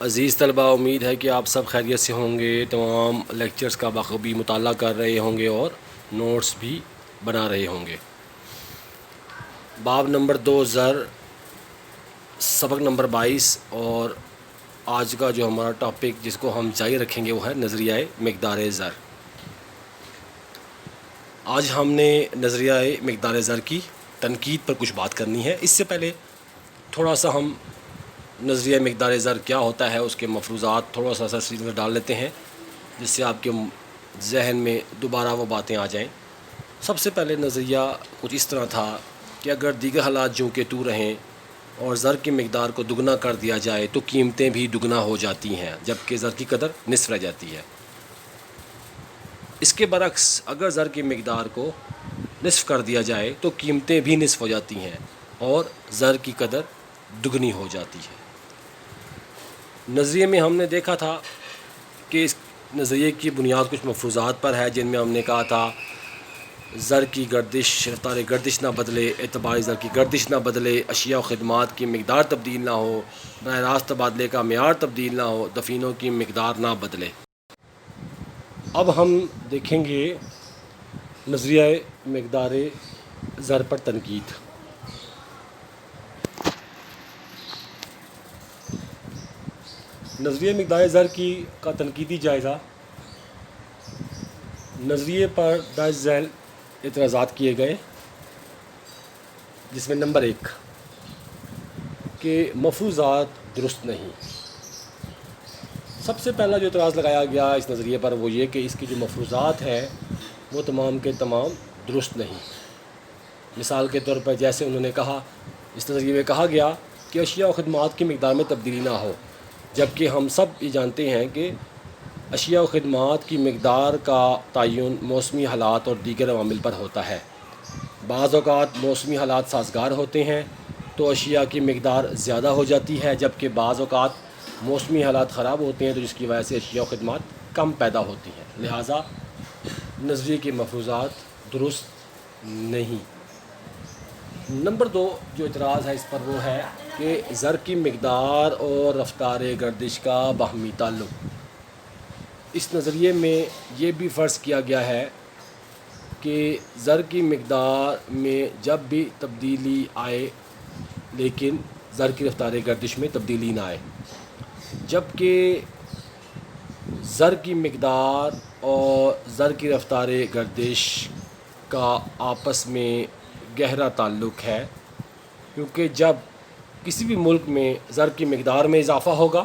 عزیز طلبہ، امید ہے کہ آپ سب خیریت سے ہوں گے، تمام لیکچرز کا بخوبی مطالعہ کر رہے ہوں گے اور نوٹس بھی بنا رہے ہوں گے۔ باب نمبر 2 زر، سبق نمبر 22، اور آج کا جو ہمارا ٹاپک جس کو ہم جاری رکھیں گے وہ ہے نظریہ مقدار زر۔ آج ہم نے نظریہ مقدار زر کی تنقید پر کچھ بات کرنی ہے۔ اس سے پہلے تھوڑا سا ہم نظریہ مقدار زر کیا ہوتا ہے، اس کے مفروضات تھوڑا سا سرسری میں ڈال لیتے ہیں جس سے آپ کے ذہن میں دوبارہ وہ باتیں آ جائیں۔ سب سے پہلے نظریہ کچھ اس طرح تھا کہ اگر دیگر حالات جو کہ تو رہیں اور زر کی مقدار کو دگنا کر دیا جائے تو قیمتیں بھی دگنا ہو جاتی ہیں، جبکہ زر کی قدر نصف رہ جاتی ہے۔ اس کے برعکس اگر زر کی مقدار کو نصف کر دیا جائے تو قیمتیں بھی نصف ہو جاتی ہیں اور زر کی قدر دگنی ہو جاتی ہے۔ نظریے میں ہم نے دیکھا تھا کہ اس نظریے کی بنیاد کچھ مفروضات پر ہے، جن میں ہم نے کہا تھا زر کی گردش، رفتار گردش نہ بدلے، اعتباری زر کی گردش نہ بدلے، اشیاء و خدمات کی مقدار تبدیل نہ ہو، براہ راست تبادلے کا معیار تبدیل نہ ہو، دفینوں کی مقدار نہ بدلے۔ اب ہم دیکھیں گے نظریہ مقدار زر پر تنقید۔ نظریہ مقدار زر کا تنقیدی جائزہ۔ نظریے پر درج ذیل اعتراضات کیے گئے، جس میں نمبر 1 کہ مفروضات درست نہیں۔ سب سے پہلا جو اعتراض لگایا گیا اس نظریے پر وہ یہ کہ اس کی جو مفروضات ہیں وہ تمام کے تمام درست نہیں۔ مثال کے طور پر جیسے انہوں نے کہا، اس نظریے میں کہا گیا کہ اشیاء و خدمات کی مقدار میں تبدیلی نہ ہو، جبکہ ہم سب یہ جانتے ہیں کہ اشیاء و خدمات کی مقدار کا تعین موسمی حالات اور دیگر عوامل پر ہوتا ہے۔ بعض اوقات موسمی حالات سازگار ہوتے ہیں تو اشیاء کی مقدار زیادہ ہو جاتی ہے، جبکہ بعض اوقات موسمی حالات خراب ہوتے ہیں تو جس کی وجہ سے اشیاء و خدمات کم پیدا ہوتی ہیں۔ لہٰذا نظریے کے مفروضات درست نہیں۔ نمبر 2 جو اعتراض ہے اس پر وہ ہے کہ زر کی مقدار اور رفتار گردش کا باہمی تعلق۔ اس نظریے میں یہ بھی فرض کیا گیا ہے کہ زر کی مقدار میں جب بھی تبدیلی آئے لیکن زر کی رفتار گردش میں تبدیلی نہ آئے، جبکہ زر کی مقدار اور زر کی رفتار گردش کا آپس میں گہرا تعلق ہے، کیونکہ جب کسی بھی ملک میں زر کی مقدار میں اضافہ ہوگا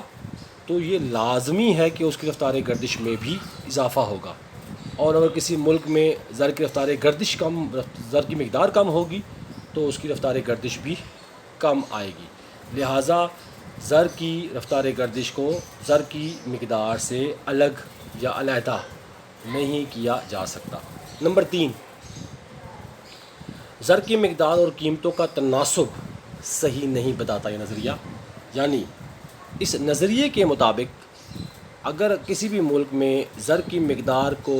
تو یہ لازمی ہے کہ اس کی رفتار گردش میں بھی اضافہ ہوگا، اور اگر کسی ملک میں زر کی رفتار گردش زر کی مقدار کم ہوگی تو اس کی رفتار گردش بھی کم آئے گی۔ لہٰذا زر کی رفتار گردش کو زر کی مقدار سے الگ یا علیحدہ نہیں کیا جا سکتا۔ نمبر 3 زر کی مقدار اور قیمتوں کا تناسب صحیح نہیں بتاتا یہ نظریہ، یعنی اس نظریے کے مطابق اگر کسی بھی ملک میں زر کی مقدار کو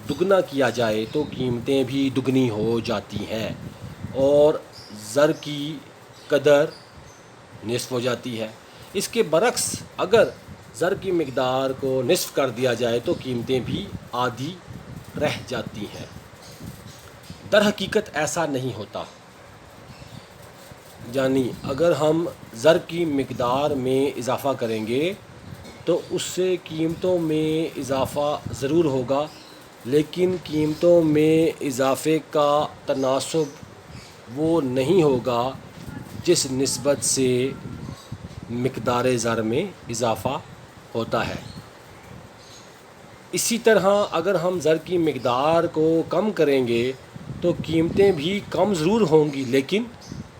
دگنا کیا جائے تو قیمتیں بھی دگنی ہو جاتی ہیں اور زر کی قدر نصف ہو جاتی ہے۔ اس کے برعکس اگر زر کی مقدار کو نصف کر دیا جائے تو قیمتیں بھی آدھی رہ جاتی ہیں۔ در حقیقت ایسا نہیں ہوتا، یعنی اگر ہم زر کی مقدار میں اضافہ کریں گے تو اس سے قیمتوں میں اضافہ ضرور ہوگا، لیکن قیمتوں میں اضافے کا تناسب وہ نہیں ہوگا جس نسبت سے مقدار زر میں اضافہ ہوتا ہے۔ اسی طرح اگر ہم زر کی مقدار کو کم کریں گے تو قیمتیں بھی کم ضرور ہوں گی، لیکن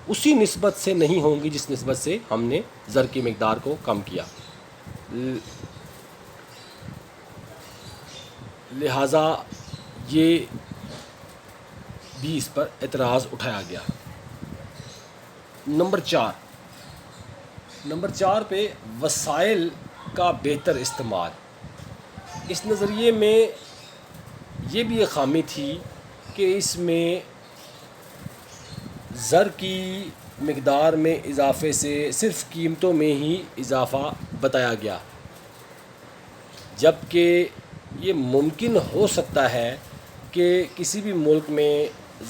اسی نسبت سے نہیں ہوں گی جس نسبت سے ہم نے زر کی مقدار کو کم کیا۔ لہٰذا یہ بھی اس پر اعتراض اٹھایا گیا۔ نمبر 4 پہ وسائل کا بہتر استعمال۔ اس نظریے میں یہ بھی ایک خامی تھی کہ اس میں زر کی مقدار میں اضافے سے صرف قیمتوں میں ہی اضافہ بتایا گیا، جبکہ یہ ممکن ہو سکتا ہے کہ کسی بھی ملک میں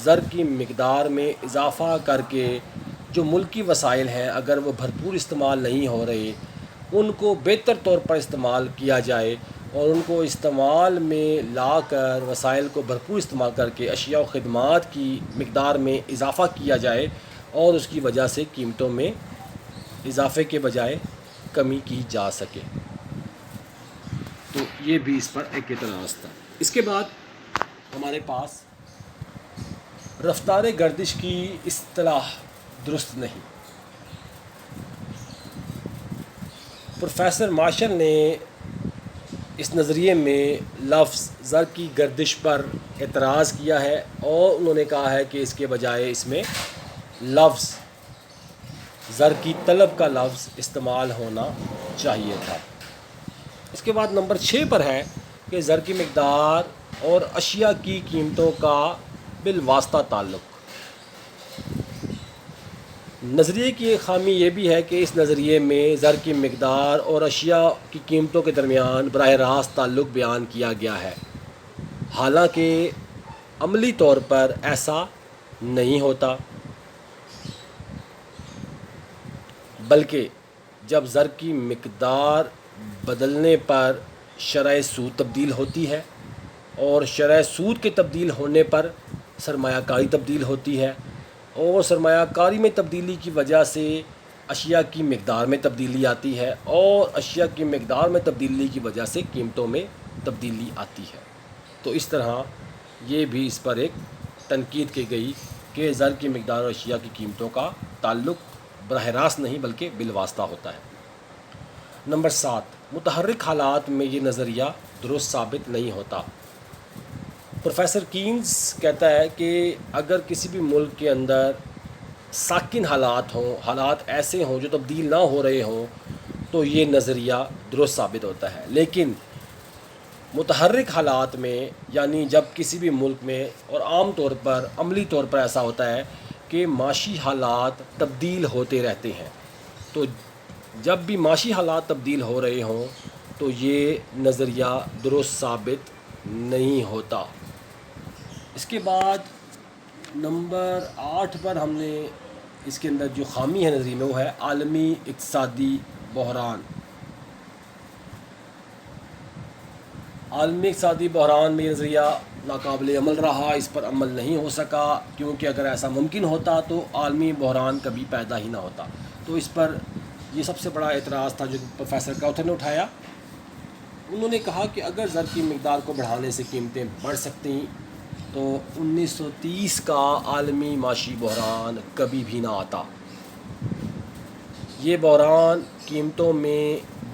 زر کی مقدار میں اضافہ کر کے جو ملکی وسائل ہیں اگر وہ بھرپور استعمال نہیں ہو رہے ان کو بہتر طور پر استعمال کیا جائے اور ان کو استعمال میں لا کر وسائل کو بھرپور استعمال کر کے اشیاء و خدمات کی مقدار میں اضافہ کیا جائے اور اس کی وجہ سے قیمتوں میں اضافے کے بجائے کمی کی جا سکے۔ تو یہ بھی اس پر ایک اعتراض تھا۔ اس کے بعد ہمارے پاس رفتار گردش کی اصطلاح درست نہیں۔ پروفیسر مارشل نے اس نظریے میں لفظ زر کی گردش پر اعتراض کیا ہے اور انہوں نے کہا ہے کہ اس کے بجائے اس میں لفظ زر کی طلب کا لفظ استعمال ہونا چاہیے تھا۔ اس کے بعد نمبر 6 پر ہے کہ زر کی مقدار اور اشیاء کی قیمتوں کا بالواسطہ تعلق۔ نظریے کی ایک خامی یہ بھی ہے کہ اس نظریے میں زر کی مقدار اور اشیاء کی قیمتوں کے درمیان براہ راست تعلق بیان کیا گیا ہے، حالانکہ عملی طور پر ایسا نہیں ہوتا، بلکہ جب زر کی مقدار بدلنے پر شرح سود تبدیل ہوتی ہے اور شرح سود کے تبدیل ہونے پر سرمایہ کاری تبدیل ہوتی ہے اور سرمایہ کاری میں تبدیلی کی وجہ سے اشیاء کی مقدار میں تبدیلی آتی ہے اور اشیاء کی مقدار میں تبدیلی کی وجہ سے قیمتوں میں تبدیلی آتی ہے۔ تو اس طرح یہ بھی اس پر ایک تنقید کی گئی کہ زر کی مقدار اور اشیاء کی قیمتوں کا تعلق براہ راست نہیں بلکہ بالواسطہ ہوتا ہے۔ نمبر 7، متحرک حالات میں یہ نظریہ درست ثابت نہیں ہوتا۔ پروفیسر کینز کہتا ہے کہ اگر کسی بھی ملک کے اندر ساکن حالات ہوں، حالات ایسے ہوں جو تبدیل نہ ہو رہے ہوں تو یہ نظریہ درست ثابت ہوتا ہے، لیکن متحرک حالات میں یعنی جب کسی بھی ملک میں اور عام طور پر عملی طور پر ایسا ہوتا ہے کہ معاشی حالات تبدیل ہوتے رہتے ہیں، تو جب بھی معاشی حالات تبدیل ہو رہے ہوں تو یہ نظریہ درست ثابت نہیں ہوتا۔ اس کے بعد نمبر 8 پر ہم نے اس کے اندر جو خامی ہے نظریے میں وہ ہے عالمی اقتصادی بحران۔ عالمی اقتصادی بحران میں یہ نظریہ ناقابل عمل رہا، اس پر عمل نہیں ہو سکا، کیونکہ اگر ایسا ممکن ہوتا تو عالمی بحران کبھی پیدا ہی نہ ہوتا۔ تو اس پر یہ سب سے بڑا اعتراض تھا جو پروفیسر کراؤتھر نے اٹھایا۔ انہوں نے کہا کہ اگر زر کی مقدار کو بڑھانے سے قیمتیں بڑھ سکتی تو 1930 کا عالمی معاشی بحران کبھی بھی نہ آتا۔ یہ بحران قیمتوں میں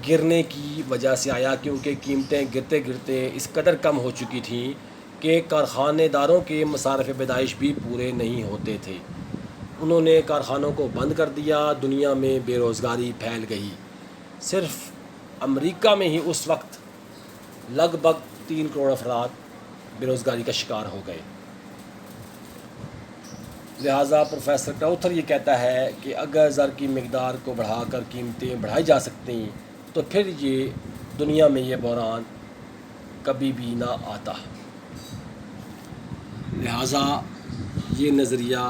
گرنے کی وجہ سے آیا، کیونکہ قیمتیں گرتے گرتے اس قدر کم ہو چکی تھیں کہ کارخانے داروں کے مصارف پیدائش بھی پورے نہیں ہوتے تھے۔ انہوں نے کارخانوں کو بند کر دیا، دنیا میں بے روزگاری پھیل گئی۔ صرف امریکہ میں ہی اس وقت لگ بھگ 3 کروڑ افراد بے روزگاری کا شکار ہو گئے۔ لہٰذا پروفیسر کراؤتھر یہ کہتا ہے کہ اگر زر کی مقدار کو بڑھا کر قیمتیں بڑھائی جا سکتی تو پھر یہ دنیا میں یہ بحران کبھی بھی نہ آتا۔ لہٰذا یہ نظریہ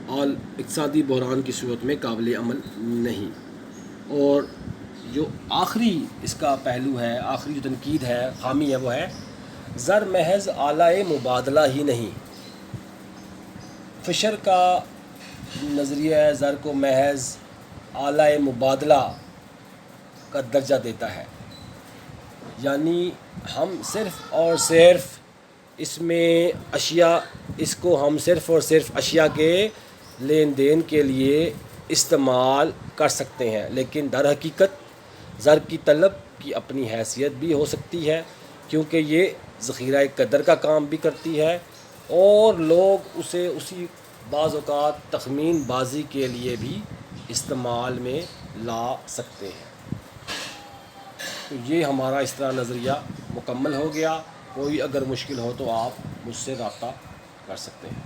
اور اقتصادی بحران کی صورت میں قابل عمل نہیں۔ اور جو آخری اس کا پہلو ہے، آخری جو تنقید ہے، خامی ہے، وہ ہے زر محض آلۂ مبادلہ ہی نہیں۔ فشر کا نظریہ زر کو محض آلۂ مبادلہ کا درجہ دیتا ہے، یعنی ہم صرف اور صرف اس میں اس کو ہم صرف اور صرف اشیاء کے لین دین کے لیے استعمال کر سکتے ہیں، لیکن در حقیقت زر کی طلب کی اپنی حیثیت بھی ہو سکتی ہے، کیونکہ یہ ذخیرہ قدر کا کام بھی کرتی ہے اور لوگ اسے اسی بعض اوقات تخمین بازی کے لیے بھی استعمال میں لا سکتے ہیں۔ تو یہ ہمارا اس طرح نظریہ مکمل ہو گیا۔ کوئی اگر مشکل ہو تو آپ مجھ سے رابطہ کر سکتے ہیں۔